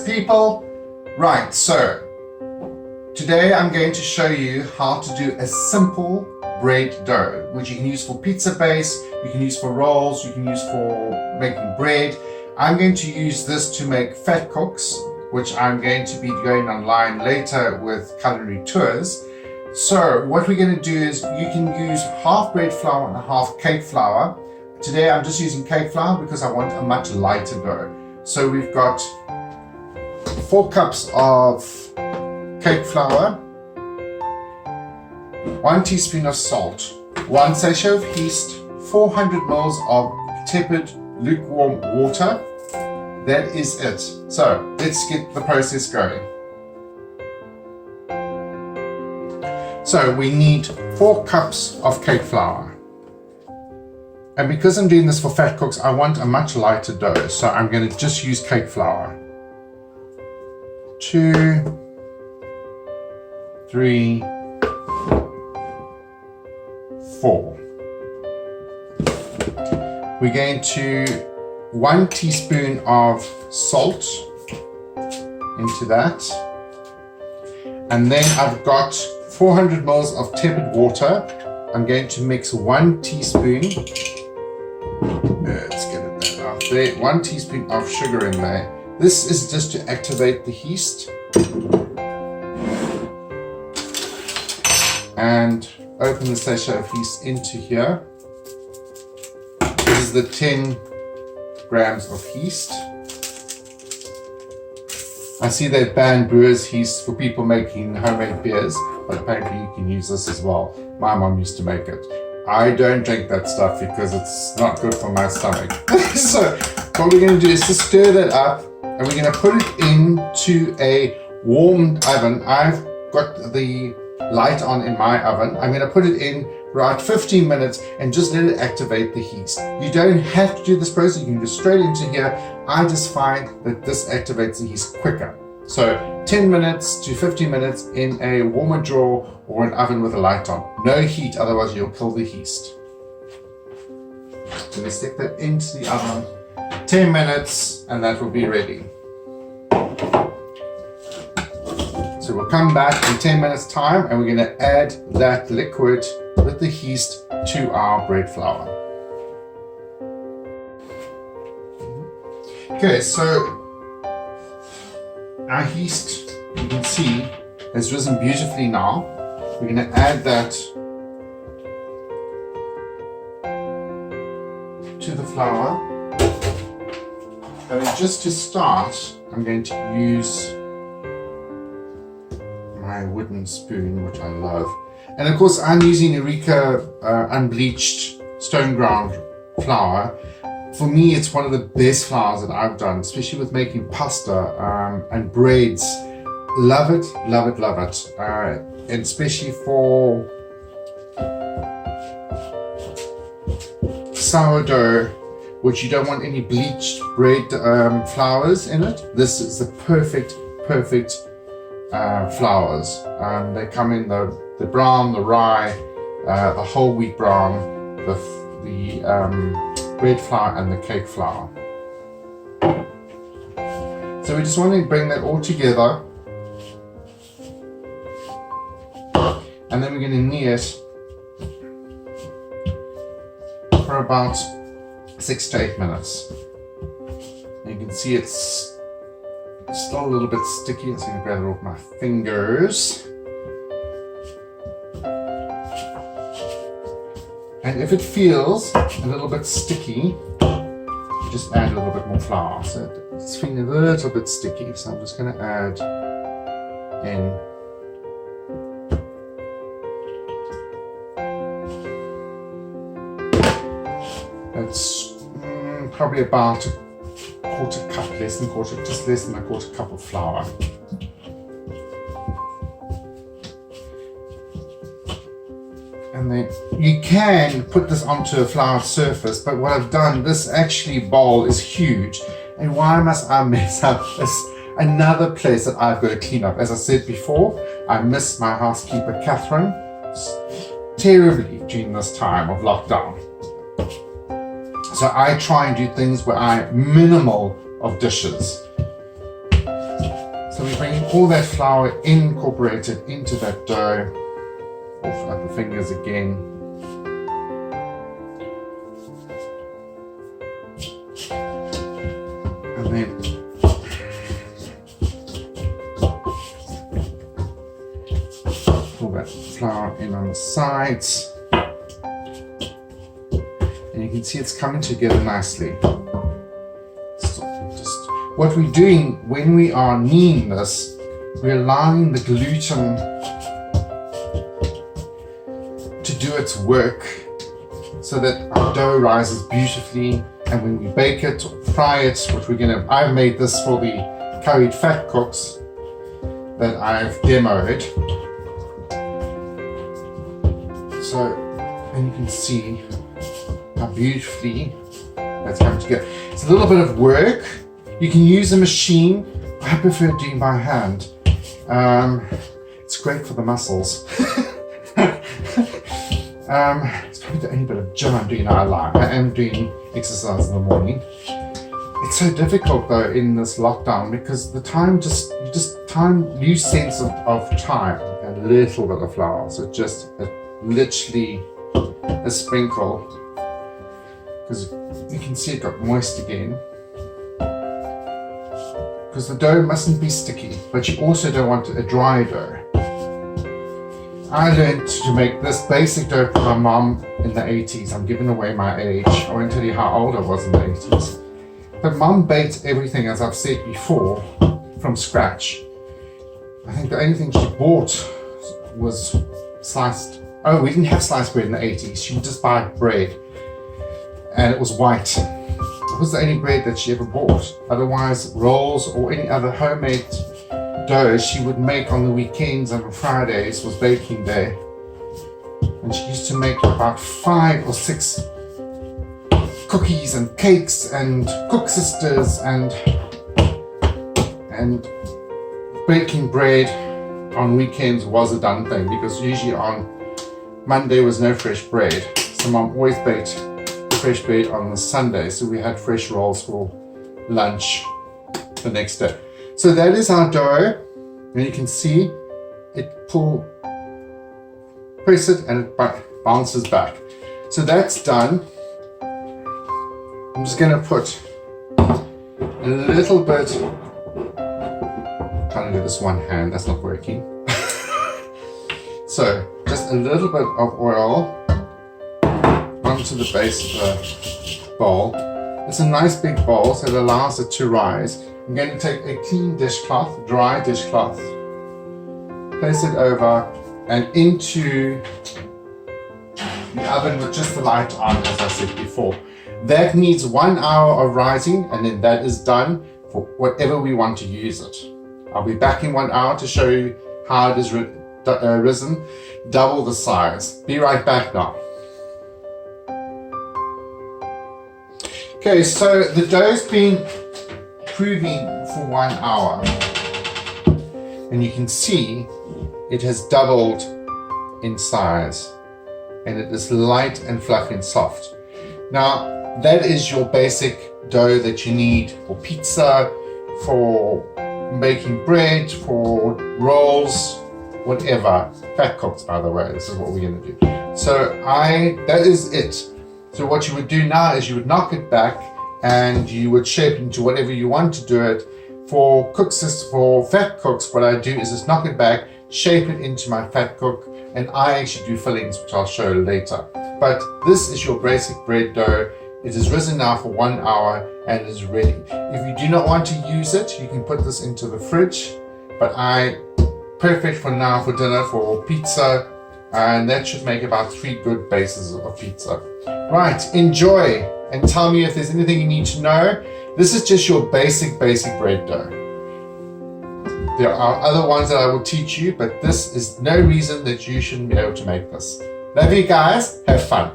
People, right, so today I'm going to show you how to do a simple bread dough, which you can use for pizza base, you can use for rolls, you can use for making bread. I'm going to use this to make fat cooks, which I'm going to be going online later with culinary tours. So what we're going to do is you can use half bread flour and half cake flour. Today I'm just using cake flour because I want a much lighter dough. So we've got 4 cups of cake flour, 1 teaspoon of salt, 1 sachet of yeast, 400 ml of tepid lukewarm water. That is it. So let's get the process going. So we need 4 cups of cake flour. And because I'm doing this for fat cooks, I want a much lighter dough. So I'm going to just use cake flour. 2, 3, 4. We're going to 1 teaspoon of salt into that. And then I've got 400 ml of tepid water. I'm going to mix 1 teaspoon. Let's get that out there. 1 teaspoon of sugar in there. This is just to activate the yeast. And open the sachet of yeast into here. This is the 10 grams of yeast. I see they've banned brewer's yeast for people making homemade beers, but apparently you can use this as well. My mom used to make it. I don't drink that stuff because it's not good for my stomach. So what we're going to do is just stir that up, and we're going to put it into a warmed oven. I've got the light on in my oven. I'm going to put it in for about 15 minutes and just let it activate the yeast. You don't have to do this process. You can go straight into here. I just find that this activates the yeast quicker. So 10 minutes to 15 minutes in a warmer drawer or an oven with a light on. No heat, otherwise you'll kill the yeast. So we stick that into the oven. 10 minutes and that will be ready. So we'll come back in 10 minutes time and we're going to add that liquid with the yeast to our bread flour. Okay, so our yeast, you can see, has risen beautifully now. We're going to add that to the flour. And just to start, I'm going to use my wooden spoon, which I love. And of course, I'm using Eureka unbleached stone ground flour. For me, it's one of the best flours that I've done, especially with making pasta and breads. Love it, love it, love it. And especially for sourdough, which you don't want any bleached bread flours in it. This is the perfect flours. They come in the brown, the rye, the whole wheat brown, the bread flour and the cake flour. So we just want to bring that all together, and then we're going to knead it for about 6 to 8 minutes. And you can see it's still a little bit sticky. I'm just going to grab it off my fingers. And if it feels a little bit sticky, just add a little bit more flour. So it's feeling a little bit sticky, so I'm just going to add in it's probably about a quarter cup, just less than a quarter cup of flour. And then you can put this onto a floured surface, but what I've done, this actually bowl is huge. And why must I mess up this? Another place that I've got to clean up. As I said before, I miss my housekeeper, Catherine, terribly during this time of lockdown. So I try and do things where I minimal of dishes. So we're bringing all that flour incorporated into that dough. Off at the fingers again. And then pull that flour in on the sides. And you can see it's coming together nicely. What we're doing when we are kneading this, we're allowing the gluten to do its work so that our dough rises beautifully. And when we bake it or fry it, I've made this for the curried fat cooks that I've demoed. So, and you can see how beautifully that's coming together. It's a little bit of work. You can use a machine. I prefer doing by hand. It's great for the muscles. It's probably the only bit of gym I'm doing I like. I am doing exercise in the morning. It's so difficult though in this lockdown because the time lose sense of time. A little bit of flour, so literally a sprinkle, because you can see it got moist again. Because the dough mustn't be sticky, but you also don't want a dry dough. I learned to make this basic dough from my mom in the 80s. I'm giving away my age. I won't tell you how old I was in the 80s. But mom baked everything, as I've said before, from scratch. I think the only thing she bought was sliced. Oh, we didn't have sliced bread in the 80s. She would just buy bread. And it was white. It was the only bread that she ever bought. Otherwise, rolls or any other homemade dough she would make on the weekends and on Fridays was baking day. And she used to make about 5 or 6 cookies and cakes and cook sisters and baking bread on weekends was a done thing, because usually on Monday was no fresh bread. So mom always baked fresh bread on the Sunday, so we had fresh rolls for lunch the next day. So that is our dough, and you can see it press it and it bounces back. So that's done. I'm just going to put a little bit, trying to do this one hand, that's not working. So just a little bit of oil onto the base of the bowl. It's a nice big bowl, so it allows it to rise. I'm going to take a clean dishcloth, dry dishcloth, place it over and into the oven with just the light on, as I said before. That needs 1 hour of rising, and then that is done for whatever we want to use it. I'll be back in 1 hour to show you how it is risen, double the size. Be right back now. Okay, so the dough's been proving for 1 hour, and you can see it has doubled in size, and it is light and fluffy and soft. Now, that is your basic dough that you need for pizza, for making bread, for rolls, whatever. Fat cooks, by the way, this is what we're going to do. So that is it. So what you would do now is you would knock it back and you would shape it into whatever you want to do it. For fat cooks, what I do is just knock it back, shape it into my fat cook, and I actually do fillings, which I'll show later. But this is your basic bread dough. It is risen now for 1 hour and is ready. If you do not want to use it, you can put this into the fridge, but perfect for now for dinner, for pizza, and that should make about 3 good bases of pizza. Right, enjoy, and tell me if there's anything you need to know. This is just your basic bread dough. There are other ones that I will teach you, but this is no reason that you shouldn't be able to make this. Love you guys, have fun.